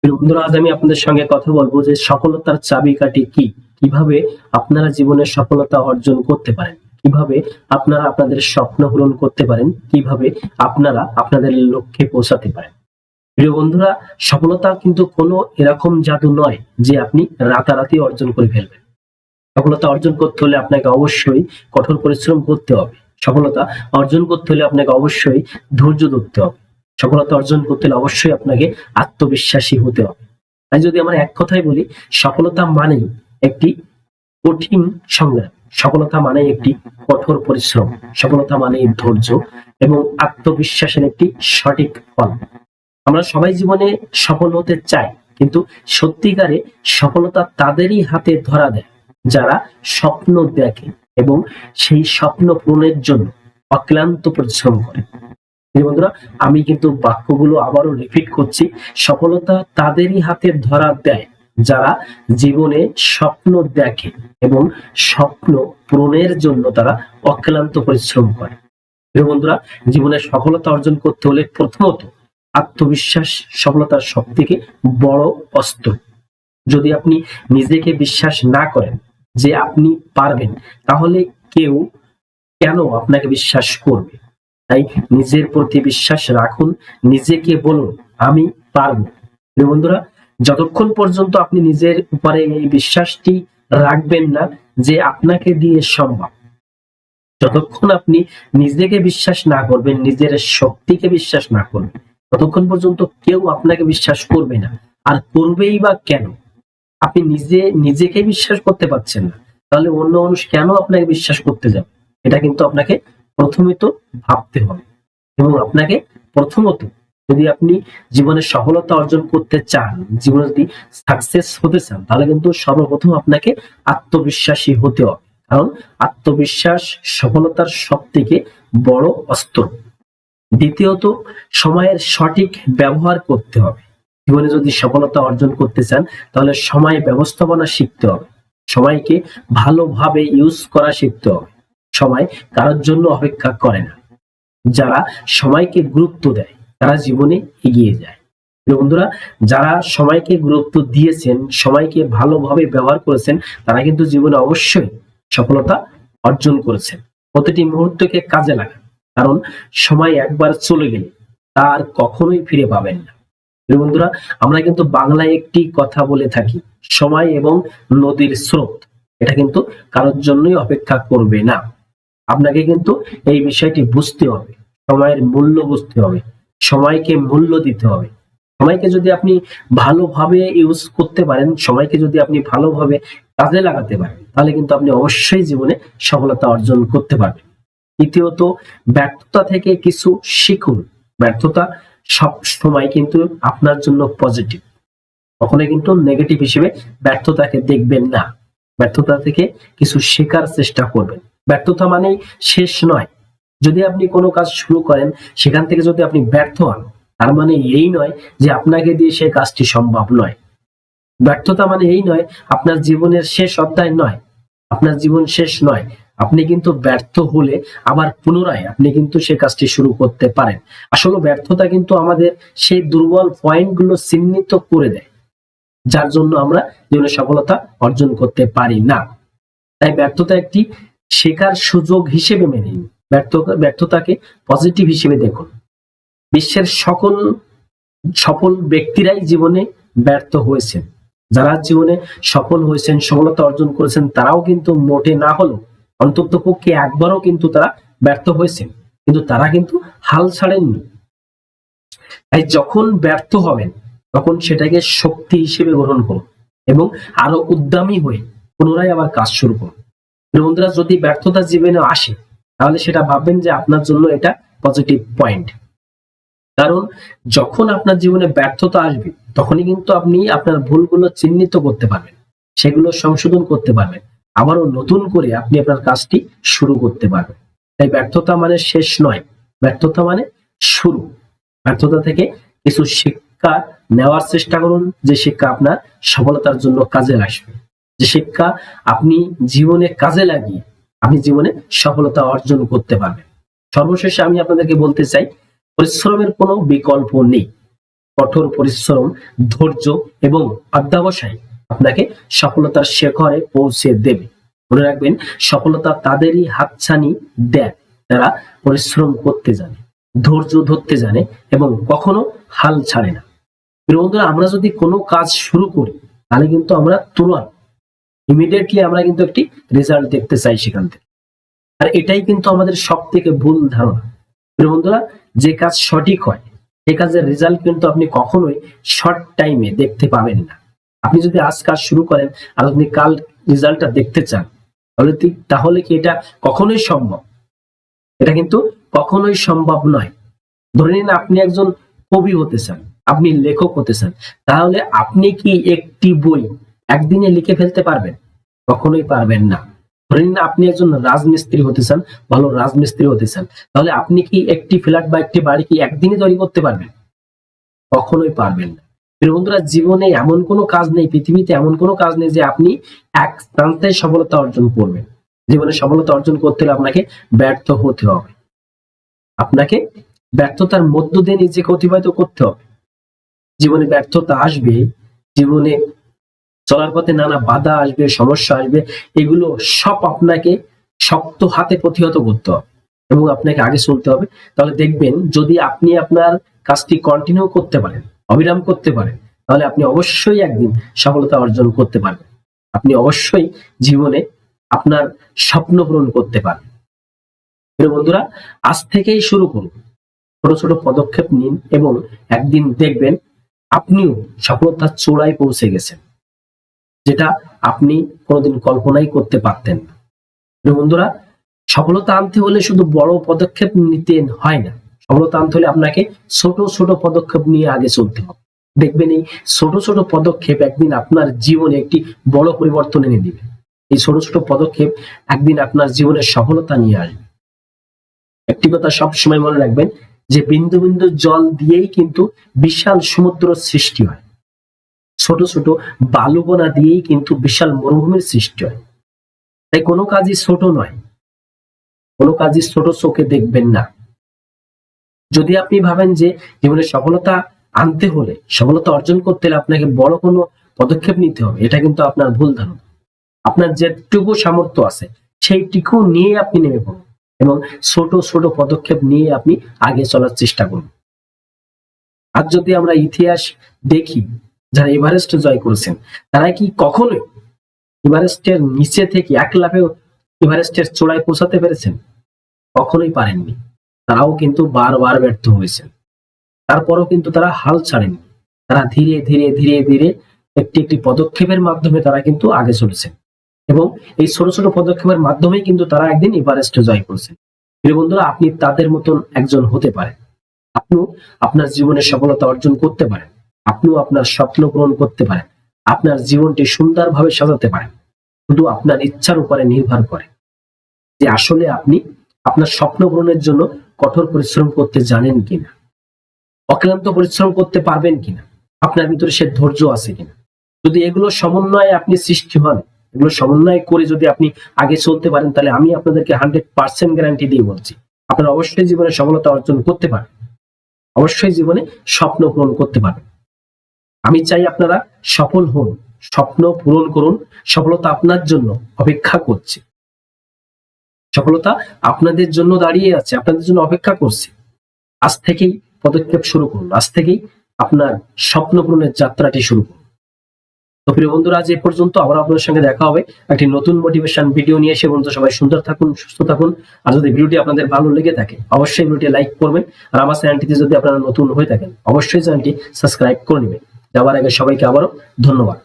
বন্ধুরা, আজ আমি আপনাদের সঙ্গে কথা বলবো যে সফলতার চাবিকাঠি কি, কিভাবে আপনারা জীবনে সফলতা অর্জন করতে পারেন, কিভাবে আপনারা আপনাদের স্বপ্ন পূরণ করতে পারেন, কিভাবে আপনারা আপনাদের লক্ষ্যে পৌঁছাতে পারেন। প্রিয় বন্ধুরা, সফলতা কিন্তু কোনো এরকম জাদু নয় যে আপনি রাতারাতি অর্জন করে ফেলবেন। সফলতা অর্জন করতে হলে আপনাকে অবশ্যই কঠোর পরিশ্রম করতে হবে। সফলতা অর্জন করতে হলে আপনাকে অবশ্যই ধৈর্য ধরতে হবে। সফলতা অর্জন করতে হলে অবশ্যই আপনাকে আত্মবিশ্বাসী হতে হবে। তাই যদি আমরা এক কথায় বলি, সফলতা মানেই একটি কঠিন সংগ্রাম, সফলতা মানে একটি কঠোর পরিশ্রম, সফলতা মানে ধৈর্য এবং আত্মবিশ্বাসের একটি সঠিক ফল। আমরা সবাই জীবনে সফল হতে চাই, কিন্তু সত্যিকারে সফলতা তাদেরই হাতে ধরা দেয় যারা স্বপ্ন দেখে এবং সেই স্বপ্ন পূরণের জন্য অক্লান্ত পরিশ্রম করে। বন্ধুরা, আমি কিন্তু বাক্যগুলো আবারও রিপিট করছি। সফলতা তাদেরই হাতে ধরা দেয় যারা জীবনে স্বপ্ন দেখে এবং স্বপ্ন পূরণের জন্য তারা অক্লান্ত পরিশ্রম করে। বন্ধুরা, জীবনে সফলতা অর্জন করতে হলে প্রথমত আত্মবিশ্বাস সফলতার সব থেকে বড় অস্ত্র। যদি আপনি নিজেকে বিশ্বাস না করেন যে আপনি পারবেন, তাহলে কেউ কেন আপনাকে বিশ্বাস করবে? তাই নিজের প্রতি বিশ্বাস রাখুন, নিজেকে বলুন আমি পারবো। বন্ধুরা, যতক্ষণ পর্যন্ত আপনি নিজের উপরে এই বিশ্বাসটি রাখবেন না যে আপনাকে দিয়ে সম্ভব, যতক্ষণ আপনি নিজেকে বিশ্বাস না করবেন, নিজের শক্তিকে বিশ্বাস না করবেন, ততক্ষণ পর্যন্ত কেউ আপনাকে বিশ্বাস করবে না। আর করবেই বা কেন? আপনি নিজেকে বিশ্বাস করতে পারছেন না, তাহলে অন্য মানুষ কেন আপনাকে বিশ্বাস করতে যাবে? এটা কিন্তু আপনাকে প্রথমে তো ভাবতে হবে। এবং আপনাকে প্রথমত, যদি আপনি জীবনে সফলতা অর্জন করতে চান, জীবনে যদি সাকসেস হতে চান, তাহলে কিন্তু সর্বপ্রথম আপনাকে আত্মবিশ্বাসী হতে হবে। কারণ আত্মবিশ্বাস সফলতার সব থেকে বড় অস্ত্র। দ্বিতীয়ত, সময়ের সঠিক ব্যবহার করতে হবে। জীবনে যদি সফলতা অর্জন করতে চান, তাহলে সময় ব্যবস্থাপনা শিখতে হবে, সময়কে ভালোভাবে ইউজ করা শিখতে হবে। সময় কারোর জন্য অপেক্ষা করে না। যারা সময়কে গুরুত্ব দেয় তারা জীবনে এগিয়ে যায়। বন্ধুরা, যারা সময়কে গুরুত্ব দিয়েছেন, সময়কে ভালোভাবে ব্যবহার করেছেন, তারা কিন্তু জীবনে অবশ্যই সফলতা অর্জন করেছেন। প্রতিটি মুহূর্তকে কাজে লাগান, কারণ সময় একবার চলে গেলে তার কখনোই ফিরে পাবেন না। বন্ধুরা, আমরা কিন্তু বাংলায় একটি কথা বলে থাকি, সময় এবং নদীর স্রোত, এটা কিন্তু কারোর জন্যই অপেক্ষা করবে না। আপনাকে কিন্তু এই বিষয়টি বুঝতে হবে, সময়ের মূল্য বুঝতে হবে, সময়কে মূল্য দিতে হবে। সময়কে যদি আপনি ভালোভাবে ইউজ করতে পারেন, সময়কে যদি আপনি ভালোভাবে কাজে লাগাতে পারেন, তাহলে কিন্তু আপনি অবশ্যই জীবনে সফলতা অর্জন করতে পারবেন। তৃতীয়ত, ব্যর্থতা থেকে কিছু শিখুন। ব্যর্থতা সব সময় কিন্তু আপনার জন্য পজিটিভ, কখনোই কিন্তু নেগেটিভ হিসেবে ব্যর্থতাকে দেখবেন না। ব্যর্থতা থেকে কিছু শেখার চেষ্টা করবেন। ব্যর্থতা মানেই শেষ নয়। যদি আপনি কোনো কাজ শুরু করেন, সেখান থেকে যদি আপনি ব্যর্থ হন, তার মানে এই নয় যে আপনাকে দিয়ে সেই কাজটি সম্ভব নয়। ব্যর্থতা মানে এই নয় আপনার জীবনের শেষ অধ্যায় নয়, আপনার জীবন শেষ নয়। আপনি কিন্তু ব্যর্থ হলে আবার পুনরায় আপনি কিন্তু সেই কাজটি শুরু করতে পারেন। আসলে ব্যর্থতা কিন্তু আমাদের সেই দুর্বল পয়েন্টগুলো চিহ্নিত করে দেয়, যার জন্য আমরা জীবনে সফলতা অর্জন করতে পারি না। তাই ব্যর্থতা একটি শেখার সুযোগ হিসেবে মেনে নিন। ব্যর্থতাকে পজিটিভ হিসেবে দেখুন। বিশ্বের সকল সফল ব্যক্তিরাই জীবনে ব্যর্থ হয়েছেন। যারা জীবনে সফল হয়েছেন, সফলতা অর্জন করেছেন, তারাও কিন্তু মোটে না হলেও অন্তত পক্ষে একবারও কিন্তু তারা ব্যর্থ হয়েছেন, কিন্তু তারা কিন্তু হাল ছাড়েননি। তাই যখন ব্যর্থ হবেন, তখন সেটাকে শক্তি হিসেবে গ্রহণ করুন এবং আরো উদ্যমী হয়ে পুনরায় আবার কাজ শুরু করুন। বন্ধুরা, যদি ব্যর্থতা জীবনে আসে, তাহলে সেটা ভাববেন যে আপনার জন্য এটা পজিটিভ পয়েন্ট। কারণ যখন আপনার জীবনে ব্যর্থতা আসবে, তখনই কিন্তু আপনি আপনার ভুলগুলো চিহ্নিত করতে পারবেন, সেগুলো সংশোধন করতে পারবেন, আবারও নতুন করে আপনি আপনার কাজটি শুরু করতে পারবেন। তাই ব্যর্থতা মানে শেষ নয়, ব্যর্থতা মানে শুরু। ব্যর্থতা থেকে কিছু শিক্ষা নেওয়ার চেষ্টা করুন, যে শিক্ষা আপনার সফলতার জন্য কাজে আসবে, যে শিক্ষা আপনি জীবনে কাজে লাগিয়ে আপনি জীবনে সফলতা অর্জন করতে পারবেন। সর্বশেষে আমি আপনাদেরকে বলতে চাই, পরিশ্রমের কোনো বিকল্প নেই। কঠোর পরিশ্রম, ধৈর্য এবং অধ্যবসায় আপনাকে সফলতার শিখরে পৌঁছে দেবে। মনে রাখবেন, সফলতা তাদেরই হাতছানি দেয় যারা পরিশ্রম করতে জানে, ধৈর্য ধরতে জানে এবং কখনো হাল ছাড়ে না। প্রিয় বন্ধুরা, আমরা যদি কোনো কাজ শুরু করি তাহলে কিন্তু আমরা তুরন্ত ইমিডিয়েটলি আমরা কিন্তু একটি রেজাল্ট দেখতে চাই সেখান থেকে। আর এটাই কিন্তু আমাদের সব থেকে ভুল ধারণা। প্রিয় বন্ধুরা, যে কাজ সঠিক হয় এই কাজের রেজাল্ট কিন্তু আপনি কখনোই শর্ট টাইমে দেখতে পাবেন না। আপনি যদি আজ কাজ শুরু করেন আর আপনি কাল রেজাল্টটা দেখতে চান তাহলে কি এটা কখনোই সম্ভব? এটা কিন্তু কখনোই সম্ভব নয়। ধরে নিন আপনি একজন কবি হতে চান, আপনি লেখক হতে চান, তাহলে আপনি কি একটি বই একদিনে লিখে ফেলতে পারবেন? কখনোই পারবেন না। ধরে নিন আপনি একজন রাজমিস্ত্রি হতে চান, ভালো রাজমিস্ত্রি হতে চান, তাহলে আপনি কি একটি ফ্ল্যাট বা একটি বাড়ি কি একদিনে তৈরি করতে পারবেন? কখনোই পারবেন না। বন্ধুরা, জীবনে এমন কোনো কাজ নেই, পৃথিবীতে এমন কোনো কাজ নেই যে আপনি এক প্রান্তে সফলতা অর্জন করবেন। জীবনে সফলতা অর্জন করতে হলে আপনাকে ব্যর্থ হতে হবে, আপনাকে ব্যর্থতার মধ্য দিয়ে নিজেকে অতিবাহিত করতে হবে। জীবনে ব্যর্থতা আসবে, জীবনে চলার পথে নানা বাধা আসবে, সমস্যা আসবে, এগুলো সব আপনাকে শক্ত হাতে প্রতিহত করতে হবে এবং আপনাকে আগে চলতে হবে। তাহলে দেখবেন, যদি আপনি আপনার কাজটি কন্টিনিউ করতে পারেন, অবিরাম করতে পারেন, তাহলে আপনি অবশ্যই একদিন সফলতা অর্জন করতে পারবেন। আপনি অবশ্যই জীবনে আপনার স্বপ্ন পূরণ করতে পারবেন। বন্ধুরা, আজ থেকেই শুরু করুন, ছোট ছোট পদক্ষেপ নিন এবং একদিন দেখবেন আপনিও সফলতার চূড়ায় পৌঁছে গেছেন, যেটা আপনি কোনোদিন কল্পনাই করতে পারতেন না। বন্ধুরা, সফলতা আনতে হলে শুধু বড় পদক্ষেপ নিতে হয় না, সফলতা আনতে হলে আপনাকে ছোট ছোট পদক্ষেপ নিয়ে আগে চলতে হবে। দেখবেন এই ছোট ছোট পদক্ষেপ একদিন আপনার জীবনে একটি বড় পরিবর্তন এনে দিবে। এই ছোট ছোট পদক্ষেপ একদিন আপনার জীবনে সফলতা নিয়ে আসবে। একটি কথা সবসময় মনে রাখবেন যে বিন্দু বিন্দু জল দিয়েই কিন্তু বিশাল সমুদ্র সৃষ্টি হয়, ছোট ছোট বালুকণা দিয়েই কিন্তু বিশাল মরুভূমির সৃষ্টি হয়। তাই কোনো কাজই ছোট নয়, কোনো কাজই ছোট চোখে দেখবেন না। যদি আপনি ভাবেন যে জীবনে সফলতা আনতে হলে, সফলতা অর্জন করতে হলে আপনাকে বড় কোনো পদক্ষেপ নিতে হবে, এটা কিন্তু আপনার ভুল ধারণা। আপনার যেটুকু সামর্থ্য আছে সেইটুকু নিয়ে আপনি নেমে পড়ুন এবং ছোট ছোট পদক্ষেপ নিয়ে আপনি আগে চলার চেষ্টা করুন। আর যদি আমরা ইতিহাস দেখি, যারা এভারেস্ট জয় করেছেন তারা কি কখনোই এভারেস্টের নিচে থেকে এক লাফে এভারেস্টের চূড়ায় পৌঁছাতে পেরেছেন? কখনোই পারেননি। তারাও কিন্তু বারবার ব্যর্থ হয়েছেন, তারপরও কিন্তু তারা হাল ছাড়েনি। তারা ধীরে ধীরে ধীরে ধীরে একটি একটি পদক্ষেপের মাধ্যমে তারা কিন্তু আগে চলেছে এবং এই ছোট ছোট পদক্ষেপের মাধ্যমেই কিন্তু তারা একদিন এভারেস্ট জয় করেছেন। প্রিয় বন্ধুরা, আপনি তাদের মতন একজন হতে পারেন। আপনিও আপনার জীবনে সফলতা অর্জন করতে পারেন, আপনিও আপনার স্বপ্ন পূরণ করতে পারেন, আপনার জীবনটি সুন্দরভাবে সাজাতে পারেন। শুধু আপনার ইচ্ছার উপরে নির্ভর করে যে আসলে আপনি আপনার স্বপ্ন পূরণের জন্য কঠোর পরিশ্রম করতে জানেন কিনা, অক্লান্ত পরিশ্রম করতে পারবেন কিনা, আপনার ভিতরে সে ধৈর্য আছে কিনা। যদি এগুলো সমন্বয়ে আপনি সৃষ্টি হন, এগুলো সমন্বয় করে যদি আপনি আগে চলতে পারেন, তাহলে আমি আপনাদেরকে 100% গ্যারান্টি দিয়ে বলছি আপনারা অবশ্যই জীবনে সফলতা অর্জন করতে পারেন, অবশ্যই জীবনে স্বপ্ন পূরণ করতে পারেন। আমি চাই আপনারা সফল হন, স্বপ্ন পূরণ করুন। সফলতা আপনার জন্য অপেক্ষা করছে, সফলতা আপনাদের জন্য দাঁড়িয়ে আছে, আপনাদের জন্য অপেক্ষা করছে। আজ থেকেই পদক্ষেপ শুরু করুন, আজ থেকেই আপনার স্বপ্ন পূরণের যাত্রাটি শুরু করুন। তো প্রিয় বন্ধুরা, আজ এই পর্যন্ত। আবার আপনাদের সঙ্গে দেখা হবে একটি নতুন মোটিভেশন ভিডিও নিয়ে। সে পর্যন্ত সবাই সুন্দর থাকুন, সুস্থ থাকুন। আর যদি ভিডিওটি আপনাদের ভালো লেগে থাকে অবশ্যই ভিডিওটি লাইক করবেন, আর আমার চ্যানেলটিতে যদি আপনারা নতুন হয়ে থাকেন অবশ্যই চ্যানেলটি সাবস্ক্রাইব করে নেবেন। যাওয়ার আগে সবাইকে আবারও ধন্যবাদ।